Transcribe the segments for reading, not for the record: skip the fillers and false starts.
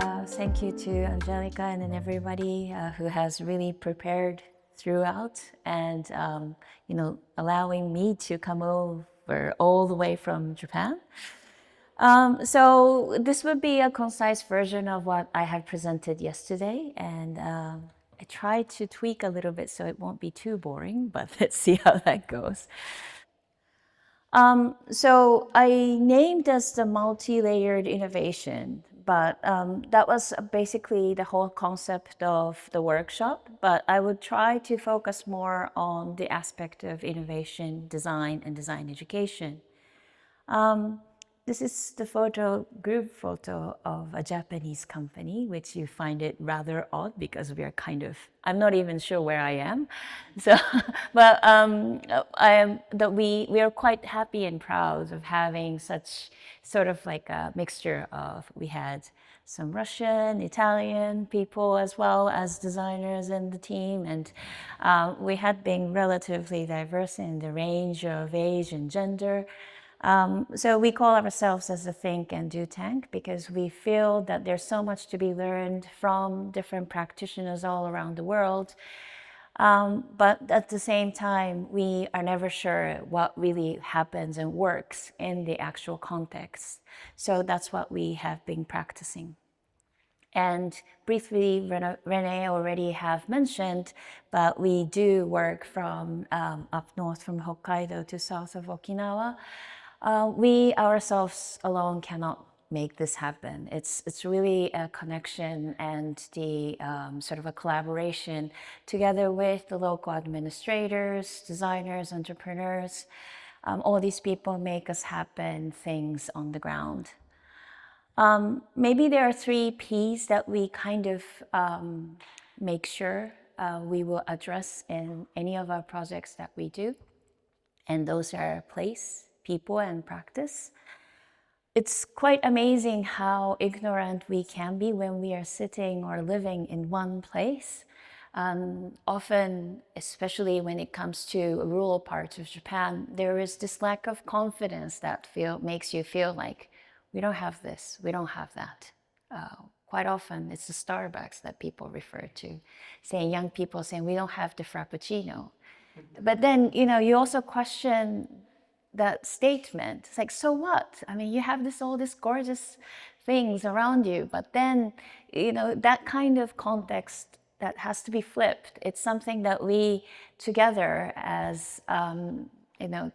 Thank you to Angelica and then everybody who has really prepared throughout and allowing me to come over all the way from Japan. So this would be a concise version of what I had presented yesterday, and I tried to tweak a little bit so it won't be too boring, but let's see how that goes. So I named this the multi-layered innovation, but that was basically the whole concept of the workshop. But I would try to focus more on the aspect of innovation, design, and design education. This is the group photo of a Japanese company, which you find it rather odd because we are I'm not even sure where I am. So, but we are quite happy and proud of having such sort of like a mixture of, we had some Russian, Italian people as well as designers in the team. And we had been relatively diverse in the range of age and gender. So we call ourselves as a think and do tank because we feel that there's so much to be learned from different practitioners all around the world. But at the same time, we are never sure what really happens and works in the actual context. So that's what we have been practicing. And briefly, Renee already have mentioned, but we do work from up north from Hokkaido to south of Okinawa. We ourselves alone cannot make this happen. It's really a connection and the sort of a collaboration together with the local administrators, designers, entrepreneurs. All these people make us happen things on the ground. Maybe there are 3 P's that we kind of make sure we will address in any of our projects that we do. And those are place, people, and practice. It's quite amazing how ignorant we can be when we are sitting or living in one place. Often, especially when it comes to rural parts of Japan, there is this lack of confidence that makes you feel like, we don't have this, we don't have that. Quite often, it's the Starbucks that people refer to, young people saying, we don't have the Frappuccino. But then, you also question that statement. It's like, so what? I mean, you have all this gorgeous things around you, but then, that kind of context that has to be flipped. It's something that we together as,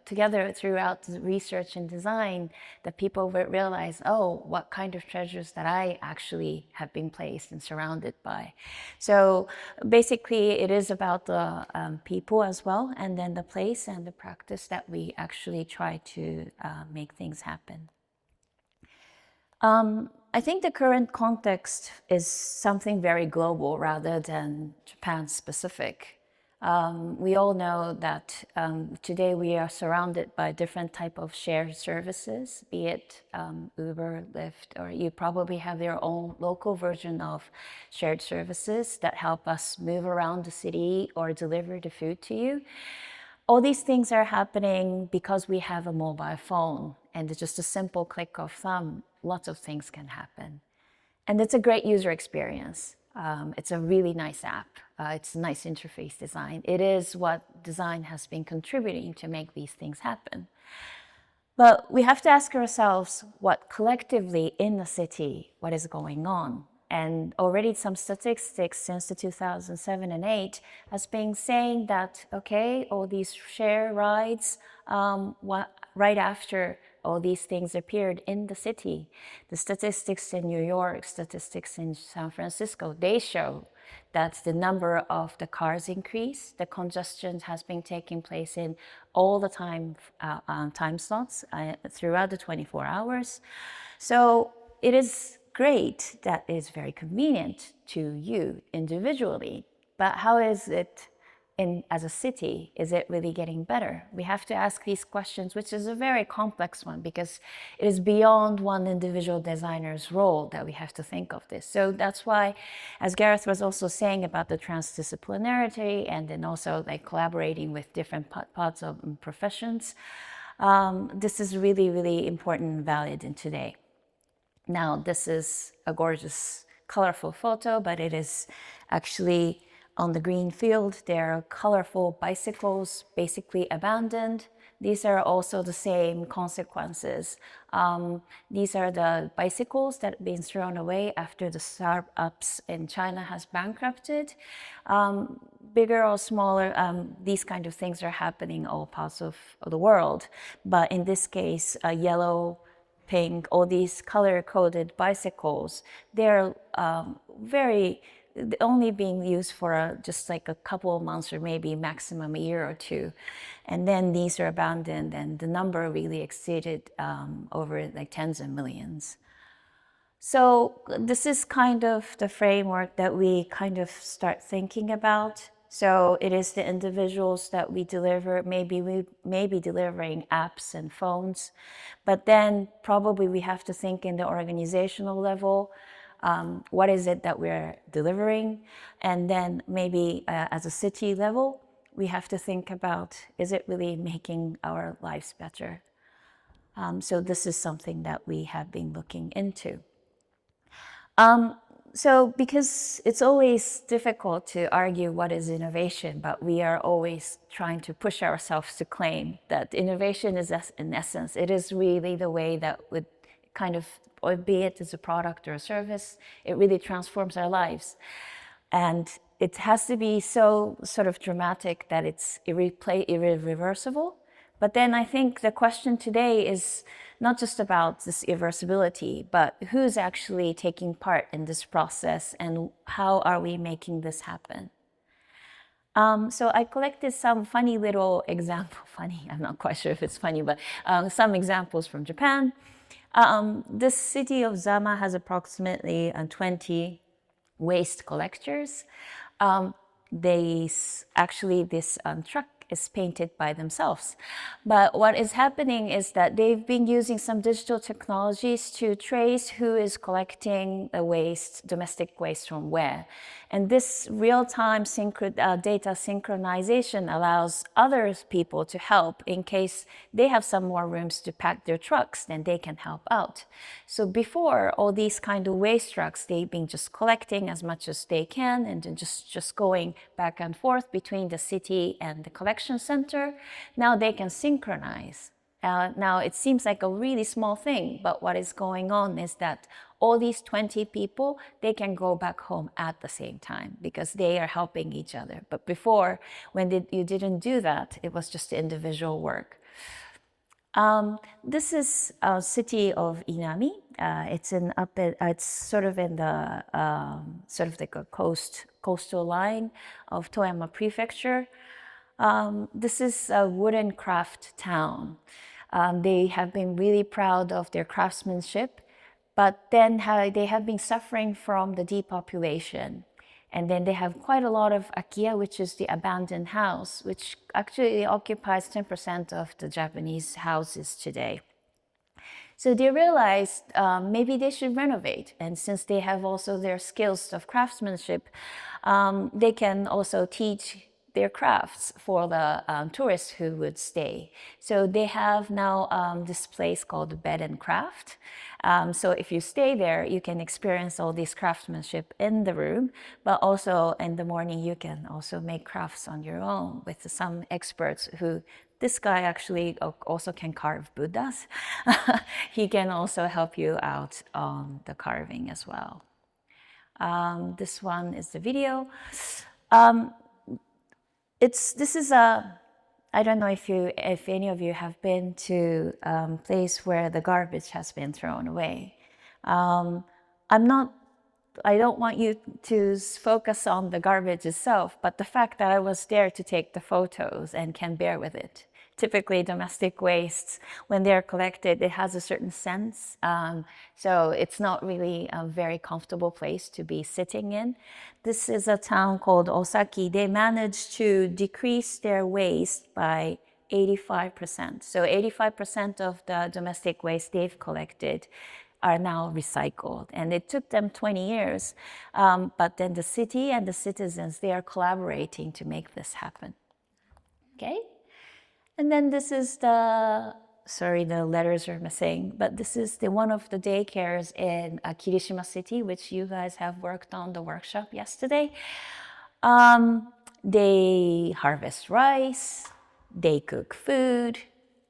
together throughout the research and design, that people will realize, oh, what kind of treasures that I actually have been placed and surrounded by. So basically, it is about the people as well, and then the place and the practice that we actually try to make things happen. I think the current context is something very global rather than Japan-specific. We all know that today we are surrounded by different type of shared services, be it Uber, Lyft, or you probably have your own local version of shared services that help us move around the city or deliver the food to you. All these things are happening because we have a mobile phone, and it's just a simple click of thumb, lots of things can happen. And it's a great user experience. It's a really nice app. It's a nice interface design. It is what design has been contributing to make these things happen. But we have to ask ourselves what collectively in the city, what is going on? And already some statistics since the 2007 and 8 has been saying that, okay, all these share rides, right after all these things appeared in the city. The statistics in New York, statistics in San Francisco, they show that the number of the cars increase. The congestion has been taking place in all the time slots throughout the 24 hours. So it is great that it's very convenient to you individually, but how is it as a city? Is it really getting better? We have to ask these questions, which is a very complex one because it is beyond one individual designer's role that we have to think of this. So that's why, as Gareth was also saying about the transdisciplinarity and then also like collaborating with different parts of professions, this is really, really important and valid in today. Now, this is a gorgeous colorful photo, but it is actually on the green field. There are colorful bicycles basically abandoned. These are also the same consequences. These are the bicycles that have been thrown away after the startups in China has bankrupted. Bigger or smaller, these kind of things are happening all parts of the world. But in this case, yellow, pink, all these color-coded bicycles, they're only being used for just like a couple of months or maybe maximum a year or two. And then these are abandoned and the number really exceeded over like tens of millions. So this is kind of the framework that we kind of start thinking about. So it is the individuals that we deliver, maybe we may be delivering apps and phones, but then probably we have to think in the organizational level, what is it that we're delivering? And then maybe as a city level, we have to think about, is it really making our lives better? So this is something that we have been looking into. So because it's always difficult to argue what is innovation, but we are always trying to push ourselves to claim that innovation is, in essence, it is really the way that would kind of, or be it as a product or a service, it really transforms our lives. And it has to be so sort of dramatic that it's irreversible. But then I think the question today is not just about this irreversibility, but who's actually taking part in this process and how are we making this happen? So I collected some funny little examples, I'm not quite sure if it's funny, but some examples from Japan. The city of Zama has approximately 20 waste collectors. This truck is painted by themselves. But what is happening is that they've been using some digital technologies to trace who is collecting the waste, domestic waste from where. And this real-time data synchronization allows other people to help in case they have some more rooms to pack their trucks, then they can help out. So before, all these kind of waste trucks, they've been just collecting as much as they can and then just going back and forth between the city and the collection center. Now they can synchronize. Now it seems like a really small thing, but what is going on is that all these 20 people, they can go back home at the same time because they are helping each other. But before, when you didn't do that, it was just individual work. This is a city of Inami. It's sort of in the sort of like a coastal line of Toyama Prefecture. This is a wooden craft town. They have been really proud of their craftsmanship, but then they have been suffering from the depopulation. And then they have quite a lot of akiya, which is the abandoned house, which actually occupies 10% of the Japanese houses today. So they realized maybe they should renovate. And since they have also their skills of craftsmanship, they can also teach their crafts for the tourists who would stay. So they have now this place called Bed and Craft. So if you stay there, you can experience all this craftsmanship in the room, but also in the morning, you can also make crafts on your own with some experts who, this guy actually also can carve Buddhas. He can also help you out on the carving as well. This one is the video. I don't know if any of you have been to a place where the garbage has been thrown away. I don't want you to focus on the garbage itself, but the fact that I was there to take the photos and can bear with it. Typically, domestic wastes, when they're collected, it has a certain sense. So it's not really a very comfortable place to be sitting in. This is a town called Osaki. They managed to decrease their waste by 85%. So 85% of the domestic waste they've collected are now recycled. And it took them 20 years. But then the city and the citizens, they are collaborating to make this happen. Okay? And then this is the sorry, the letters are missing, but this is the one of the daycares in Kirishima City, which you guys have worked on the workshop yesterday. They harvest rice, they cook food.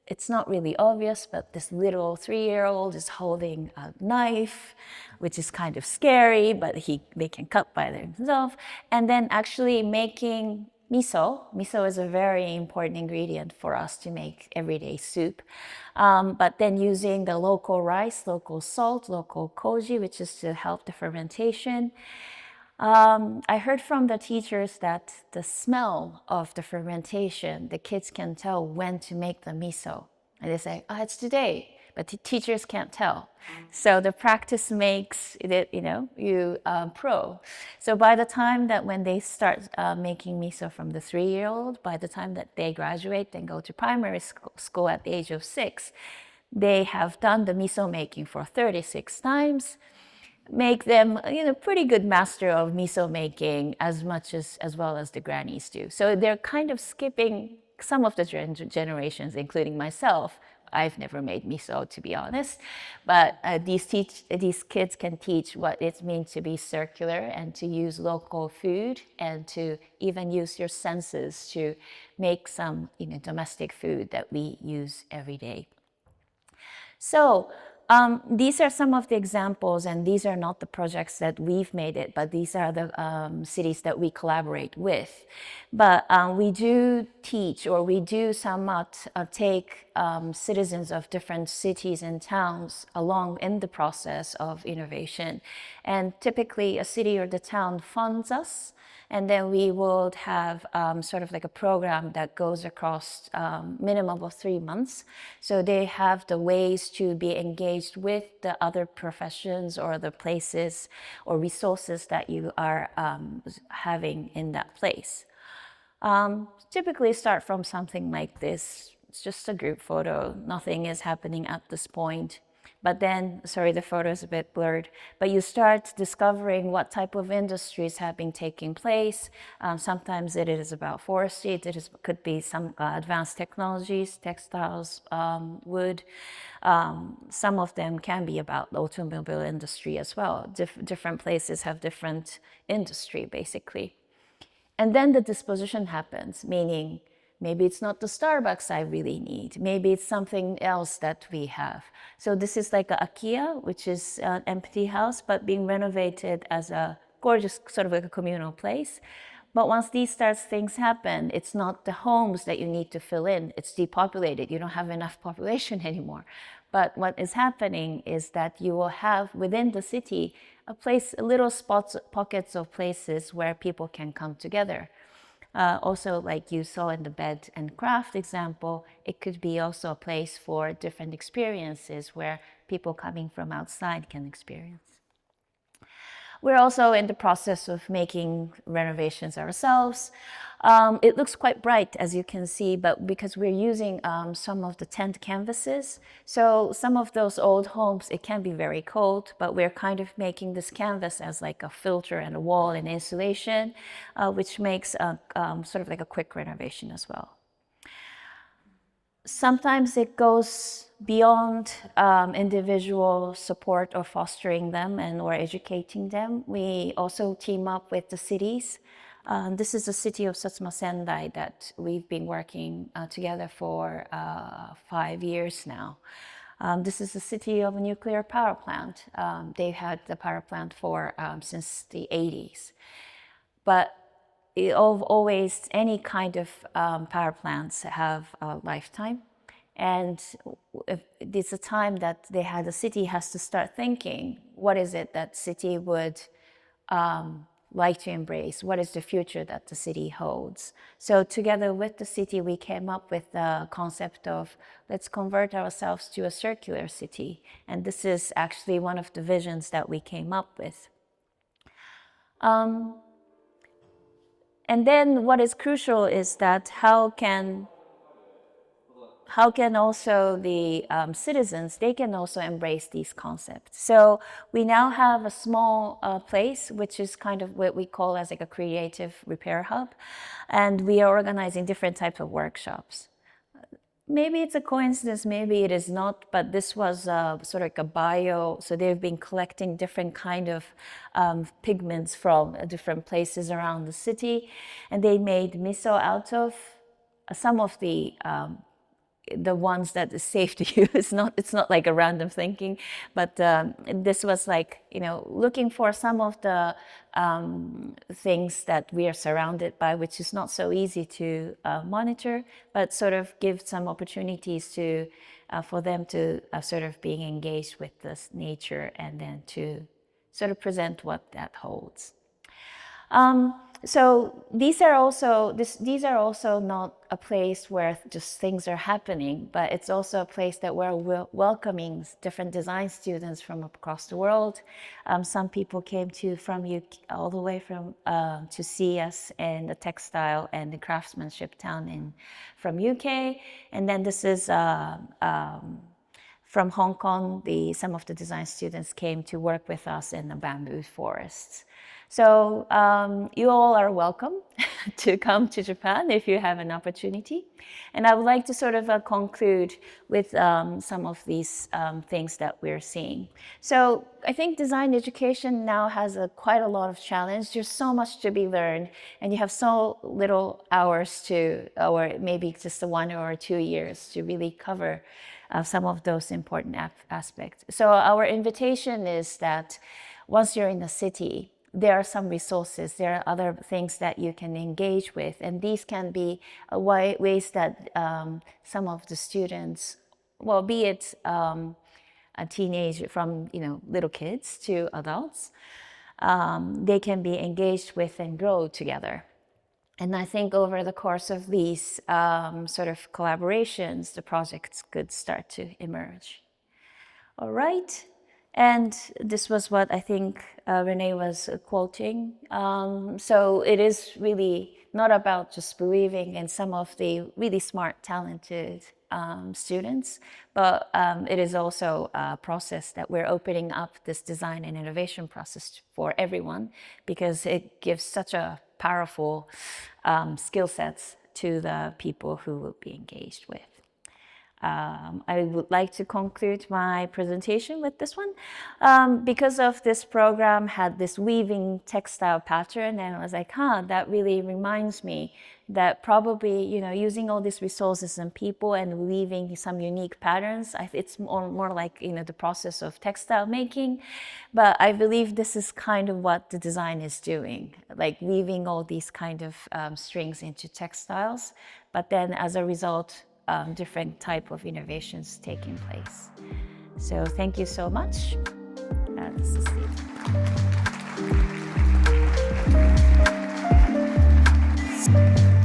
It's not really obvious, but this little 3-year-old is holding a knife, which is kind of scary, but they can cut by themselves. And then actually making miso. Miso is a very important ingredient for us to make everyday soup. But then using the local rice, local salt, local koji, which is to help the fermentation. I heard from the teachers that the smell of the fermentation, the kids can tell when to make the miso. And they say, oh, it's today, but the teachers can't tell. So the practice makes it, you pro. So by the time that when they start making miso from the 3-year-old, by the time that they graduate and go to primary school at the age of 6, they have done the miso making for 36 times. Make them, pretty good master of miso making as well as the grannies do. So they're kind of skipping some of the generations, including myself. I've never made miso, to be honest, but these kids can teach what it means to be circular and to use local food and to even use your senses to make some, domestic food that we use every day. So these are some of the examples, and these are not the projects that we've made it, but these are the cities that we collaborate with. But we do teach, or we do somewhat take citizens of different cities and towns along in the process of innovation. And typically a city or the town funds us, and then we would have sort of like a program that goes across minimum of 3 months. So they have the ways to be engaged with the other professions or the places or resources that you are having in that place. Typically start from something like this. It's just a group photo. Nothing is happening at this point. But then, sorry, the photo is a bit blurred, but you start discovering what type of industries have been taking place. Sometimes it is about forestry, could be some advanced technologies, textiles, wood. Some of them can be about the automobile industry as well. Different places have different industry, basically. And then the disposition happens, meaning maybe it's not the Starbucks I really need. Maybe it's something else that we have. So this is like a Akia, which is an empty house, but being renovated as a gorgeous sort of like a communal place. But once these things happen, it's not the homes that you need to fill in. It's depopulated. You don't have enough population anymore. But what is happening is that you will have within the city little pockets of places where people can come together. Also, like you saw in the bed and craft example, it could be also a place for different experiences where people coming from outside can experience. We're also in the process of making renovations ourselves. It looks quite bright, as you can see, but because we're using some of the tent canvases, so some of those old homes, it can be very cold, but we're kind of making this canvas as like a filter and a wall and insulation, which makes sort of like a quick renovation as well. Sometimes it goes beyond individual support or fostering them or educating them. We also team up with the cities. This is the city of Satsuma Sendai that we've been working together for 5 years now. This is the city of a nuclear power plant. They've had the power plant for since the 80s. But always any kind of power plants have a lifetime. And it's a time that the city has to start thinking, what is it that city would like to embrace? What is the future that the city holds? So together with the city, we came up with the concept of let's convert ourselves to a circular city. And this is actually one of the visions that we came up with. And then what is crucial is that how can also the citizens, they can also embrace these concepts. So we now have a small place, which is kind of what we call as like a creative repair hub. And we are organizing different types of workshops. maybe it's a coincidence, maybe it is not, but this was sort of like a bio. So they've been collecting different kind of pigments from different places around the city, and they made miso out of some of the ones that is safe to use. It's not like a random thinking, but this was like, you know, looking for some of the things that we are surrounded by, which is not so easy to monitor, but sort of give some opportunities to for them to sort of being engaged with this nature, and then to sort of present what that holds. So these are also not a place where just things are happening, but it's also a place that we're welcoming different design students from across the world. Some people came from UK, all the way from to see us in the textile and the craftsmanship town from UK, and then this is from Hong Kong. Some of the design students came to work with us in the bamboo forests. So you all are welcome to come to Japan if you have an opportunity. And I would like to sort of conclude with some of these things that we're seeing. So I think design education now has quite a lot of challenge. There's so much to be learned, and you have so little hours or maybe just 1 or 2 years to really cover some of those important aspects. So our invitation is that once you're in the city, there are some resources, there are other things that you can engage with, and these can be ways that some of the students, well, be it a teenager, from little kids to adults, they can be engaged with and grow together. And I think over the course of these sort of collaborations, the projects could start to emerge. All right. And this was what I think Renee was quoting. So it is really not about just believing in some of the really smart, talented students, but it is also a process that we're opening up this design and innovation process for everyone, because it gives such a powerful skill sets to the people who will be engaged with. I would like to conclude my presentation with this one. Because of this program had this weaving textile pattern, and I was like, that really reminds me that probably, using all these resources and people and weaving some unique patterns, it's more like, the process of textile making. But I believe this is kind of what the design is doing, like weaving all these kind of strings into textiles. But then as a result, different type of innovations taking place. So thank you so much. This is it.